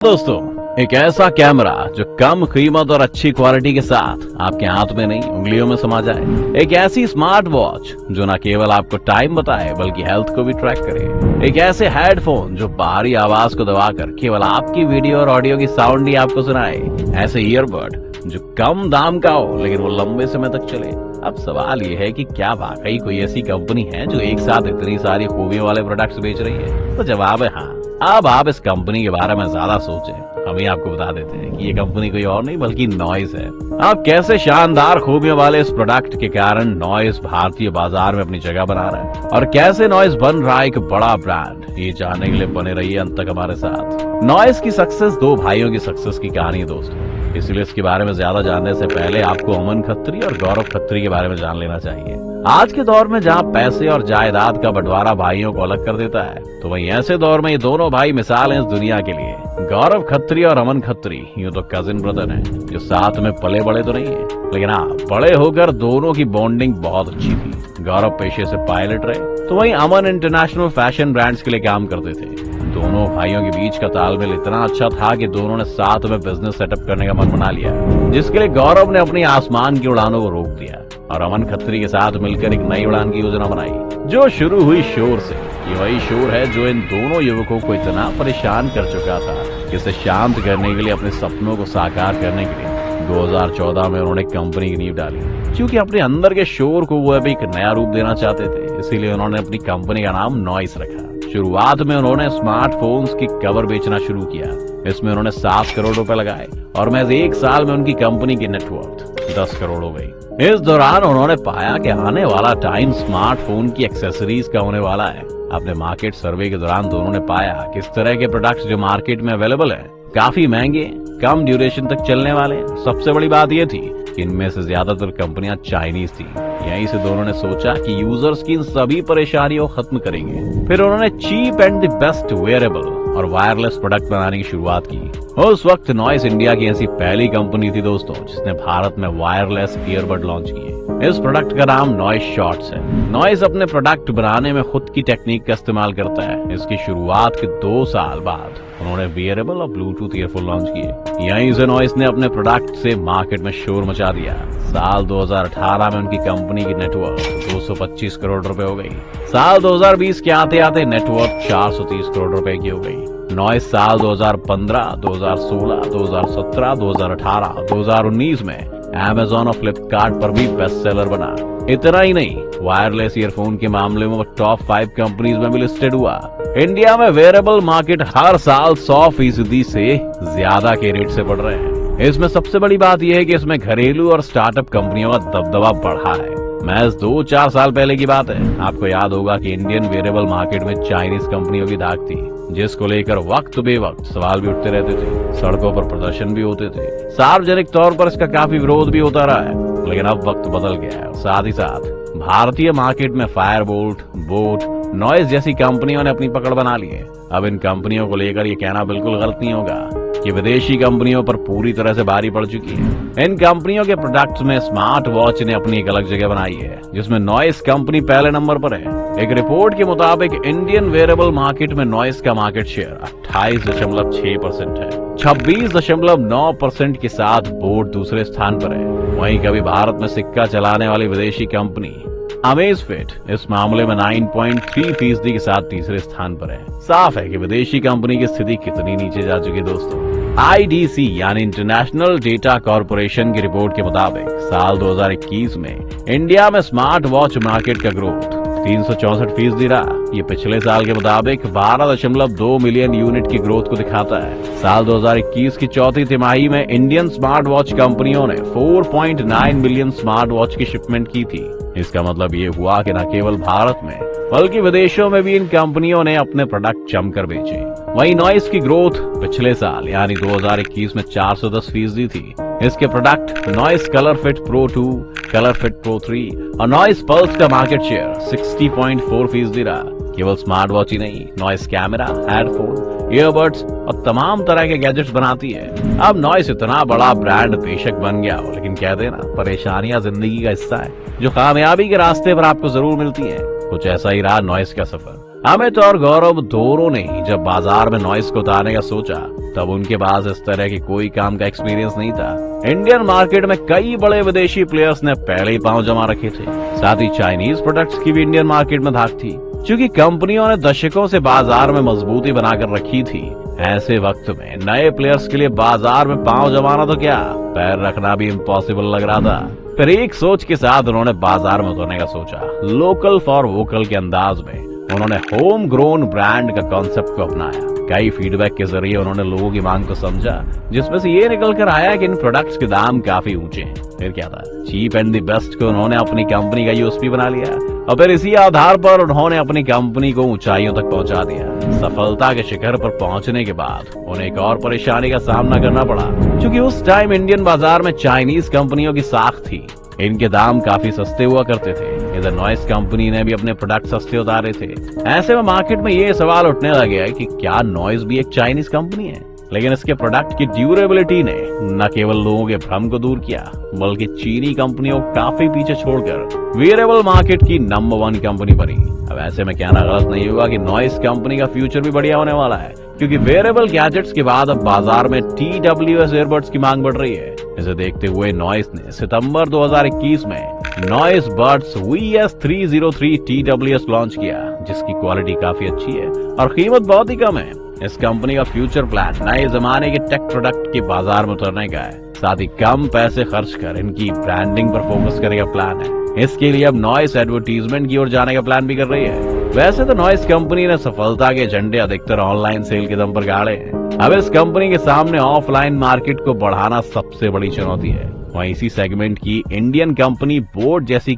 दोस्तों, एक ऐसा कैमरा जो कम कीमत और अच्छी क्वालिटी के साथ आपके हाथ में नहीं उंगलियों में समा जाए। एक ऐसी स्मार्ट वॉच जो न केवल आपको टाइम बताए बल्कि हेल्थ को भी ट्रैक करे। एक ऐसे हेडफोन जो बाहरी आवाज को दबाकर केवल आपकी वीडियो और ऑडियो की साउंड ही आपको सुनाए। ऐसे ईयरबड जो कम दाम का हो लेकिन वो लंबे समय तक चले। अब सवाल ये है कि क्या वाकई कोई ऐसी कंपनी है जो एक साथ इतनी सारी खूबियों वाले प्रोडक्ट्स बेच रही है? तो जवाब है हाँ। अब आप इस कंपनी के बारे में ज्यादा सोचें, हम ही आपको बता देते हैं कि ये कंपनी कोई और नहीं बल्कि नॉइस है। आप कैसे शानदार खूबियों वाले इस प्रोडक्ट के कारण नॉइस भारतीय बाजार में अपनी जगह बना रहा है और कैसे नॉइस बन रहा है एक बड़ा ब्रांड, ये जानने के लिए बने रहिए अंत तक हमारे साथ। नॉइस की सक्सेस दो भाइयों की सक्सेस की कहानी है दोस्तों, इसलिए इसके बारे में ज्यादा जानने से पहले आपको अमन खत्री और गौरव खत्री के बारे में जान लेना चाहिए। आज के दौर में जहां पैसे और जायदाद का बंटवारा भाइयों को अलग कर देता है, तो वहीं ऐसे दौर में ये दोनों भाई मिसाल हैं इस दुनिया के लिए। गौरव खत्री और अमन खत्री यूं तो कजिन ब्रदर हैं जो साथ में पले बड़े तो नहीं है, लेकिन हाँ बड़े होकर दोनों की बॉन्डिंग बहुत अच्छी थी। गौरव पेशे से पायलट रहे तो वहीं अमन इंटरनेशनल फैशन ब्रांड्स के लिए काम करते थे। दोनों भाइयों के बीच का तालमेल इतना अच्छा था कि दोनों ने साथ में बिजनेस सेटअप करने का मन बना लिया, जिसके लिए गौरव ने अपनी आसमान की उड़ानों को रोक दिया और अमन खत्री के साथ मिलकर एक नई उड़ान की योजना बनाई, जो शुरू हुई शोर से। ये वही शोर है जो इन दोनों युवकों को इतना परेशान कर चुका था कि इसे शांत करने के लिए, अपने सपनों को साकार करने के लिए 2014 में उन्होंने कंपनी की नींव डाली। क्योंकि अपने अंदर के शोर को वो अभी एक नया रूप देना चाहते थे, इसीलिए उन्होंने अपनी कंपनी का नाम नॉइस रखा। शुरुआत में उन्होंने स्मार्टफोन्स की कवर बेचना शुरू किया। इसमें उन्होंने 7 करोड़ रुपए लगाए और महज 1 साल में उनकी कंपनी की नेटवर्थ 10 करोड़ हो गई। इस दौरान उन्होंने पाया कि आने वाला टाइम स्मार्टफोन की एक्सेसरीज का होने वाला है। अपने मार्केट सर्वे के दौरान दोनों ने पाया कि इस तरह के प्रोडक्ट्स जो मार्केट में अवेलेबल है काफी महंगे, कम ड्यूरेशन तक चलने वाले। सबसे बड़ी बात यह थी कि इनमें से ज्यादातर कंपनियां चाइनीज थी। यहीं से दोनों ने सोचा कि यूजर्स की इन सभी परेशानियों को खत्म करेंगे। फिर उन्होंने cheap and the best wearable और वायरलेस प्रोडक्ट बनाने की शुरुआत की। उस वक्त नॉइस इंडिया की ऐसी पहली कंपनी थी दोस्तों जिसने भारत में वायरलेस ईयरबड लॉन्च किए। इस प्रोडक्ट का नाम नॉइस शॉर्ट्स है। नॉइस अपने प्रोडक्ट बनाने में खुद की टेक्निक का इस्तेमाल करता है। इसकी शुरुआत के 2 साल बाद उन्होंने वियरेबल और ब्लूटूथ ईयरफोन लॉन्च किए। यहीं से नॉइस ने अपने प्रोडक्ट से मार्केट में शोर मचा दिया। साल 2018 में उनकी कंपनी की नेटवर्थ 225 करोड़ रुपए हो गई। साल 2020 के आते आते नेटवर्थ 430 करोड़ रुपए की हो गई। नॉइस साल 2015, 2016, 2017, 2018, 2019 में अमेजॉन और फ्लिपकार्ट पर भी बेस्ट सेलर बना। इतना ही नहीं, वायरलेस ईयरफोन के मामले में वो टॉप 5 कंपनीज में भी लिस्टेड हुआ। इंडिया में वेयरेबल मार्केट हर साल 100% से ज्यादा के रेट से बढ़ रहे हैं। इसमें सबसे बड़ी बात यह है कि इसमें घरेलू और स्टार्टअप कंपनियों का दबदबा बढ़ा है। महज 2-4 साल पहले की बात है, आपको याद होगा कि इंडियन वेयरेबल मार्केट में चाइनीज कंपनियों की धाक थी, जिसको लेकर वक्त बेवक्त सवाल भी उठते रहते थे। सड़कों पर प्रदर्शन भी होते थे, सार्वजनिक तौर पर इसका काफी विरोध भी होता रहा है। लेकिन अब वक्त बदल गया है। साथ ही साथ भारतीय मार्केट में फायरबोल्ट, बोट, नॉइस जैसी कंपनियों ने अपनी पकड़ बना ली है। अब इन कंपनियों को लेकर ये कहना बिल्कुल गलत नहीं होगा कि विदेशी कंपनियों पर पूरी तरह से भारी पड़ चुकी है। इन कंपनियों के प्रोडक्ट्स में स्मार्ट वॉच ने अपनी एक अलग जगह बनाई है, जिसमें नॉइस कंपनी पहले नंबर पर है। एक रिपोर्ट के मुताबिक इंडियन वेयरेबल मार्केट में नॉइस का मार्केट शेयर 28.6% है। 26.9% के साथ बोट दूसरे स्थान पर है। वहीं कभी भारत में सिक्का चलाने वाली विदेशी कंपनी अमेजफिट इस मामले में 9.3% के साथ तीसरे स्थान पर है। साफ है कि विदेशी कंपनी की स्थिति कितनी नीचे जा चुकी है दोस्तों। IDC यानी इंटरनेशनल डेटा कॉर्पोरेशन की रिपोर्ट के मुताबिक साल 2021 में इंडिया में स्मार्ट वॉच मार्केट का ग्रोथ 364% रहा। ये पिछले साल के मुताबिक 12.2 मिलियन यूनिट की ग्रोथ को दिखाता है। साल 2021 की चौथी तिमाही में इंडियन स्मार्ट वॉच कंपनियों ने 4.9 मिलियन स्मार्ट वॉच की शिपमेंट की थी। इसका मतलब ये हुआ कि न केवल भारत में बल्कि विदेशों में भी इन कंपनियों ने अपने प्रोडक्ट जमकर बेचे। वहीं नॉइस की ग्रोथ पिछले साल यानी 2021 में 410% थी। इसके product noise colour fit pro 2, colour fit pro 3 और नॉइस पल्स का मार्केट शेयर 60.4% रहा। केवल स्मार्ट वॉच ही नहीं, नॉइस कैमरा, हेडफोन, ईयरबड्स और तमाम तरह के गैजेट्स बनाती है। अब नॉइस इतना बड़ा ब्रांड बेशक बन गया हो, लेकिन कहते हैं ना, परेशानियां जिंदगी का हिस्सा है जो कामयाबी के रास्ते पर आपको जरूर मिलती है। कुछ ऐसा ही रहा नॉइस का सफर। अमित और गौरव दोनों ने जब बाजार में नॉइस को उतारने का सोचा तब उनके पास इस तरह के कोई काम का एक्सपीरियंस नहीं था। इंडियन मार्केट में कई बड़े विदेशी प्लेयर्स ने पहले ही पांव जमा रखे थे। साथ ही चाइनीज प्रोडक्ट्स की भी इंडियन मार्केट में धाक थी। क्योंकि कंपनियों ने दशकों से बाजार में मजबूती बनाकर रखी थी, ऐसे वक्त में नए प्लेयर्स के लिए बाजार में पांव जमाना तो क्या, पैर रखना भी इम्पॉसिबल लग रहा था। फिर एक सोच के साथ उन्होंने बाजार में उतरने का सोचा। लोकल फॉर वोकल के अंदाज में उन्होंने होम ग्रोन ब्रांड का कॉन्सेप्ट को अपनाया। कई फीडबैक के जरिए उन्होंने लोगों की मांग को समझा, जिसमें से ये निकल कर आया कि इन प्रोडक्ट्स के दाम काफी ऊंचे हैं। फिर क्या था, चीप एंड द बेस्ट को उन्होंने अपनी कंपनी का यूएसपी बना लिया और फिर इसी आधार पर उन्होंने अपनी कंपनी को ऊंचाइयों तक पहुंचा दिया। सफलता के शिखर पर पहुंचने के बाद उन्हें एक और परेशानी का सामना करना पड़ा, क्योंकि उस टाइम इंडियन बाजार में चाइनीज कंपनियों की साख थी। इनके दाम काफी सस्ते हुआ करते थे। इधर नॉइस कंपनी ने भी अपने प्रोडक्ट सस्ते उतारे थे। ऐसे में मार्केट में ये सवाल उठने लगे कि क्या नॉइस भी एक चाइनीज कंपनी है। लेकिन इसके प्रोडक्ट की ड्यूरेबिलिटी ने न केवल लोगों के भ्रम को दूर किया, बल्कि चीनी कंपनियों को काफी पीछे छोड़कर वेयरेबल मार्केट की नंबर 1 कंपनी बनी। अब ऐसे में कहना गलत नहीं होगा कि नॉइस कंपनी का फ्यूचर भी बढ़िया होने वाला है, क्योंकि वेयरेबल गैजेट्स के बाद अब बाजार में TWS ईयरबड्स की मांग बढ़ रही है। इसे देखते हुए नॉइस ने सितंबर 2021 में noise buds VS303 TWS launch किया, जिसकी क्वालिटी काफी अच्छी है और कीमत बहुत ही कम है। इस कंपनी का फ्यूचर प्लान नए जमाने के टेक प्रोडक्ट के बाजार में उतरने का है। साथ ही कम पैसे खर्च कर इनकी ब्रांडिंग पर फोकस करने का प्लान है। इसके लिए अब नॉइस एडवर्टीजमेंट की ओर जाने का प्लान भी कर रही है। वैसे तो नॉइस कंपनी ने सफलता के झंडे अधिकतर ऑनलाइन सेल के दम पर गाड़े हैं। अब इस कंपनी के सामने ऑफलाइन मार्केट को बढ़ाना सबसे बड़ी चुनौती है। वहीं इसी सेगमेंट की इंडियन कंपनी बोट जैसी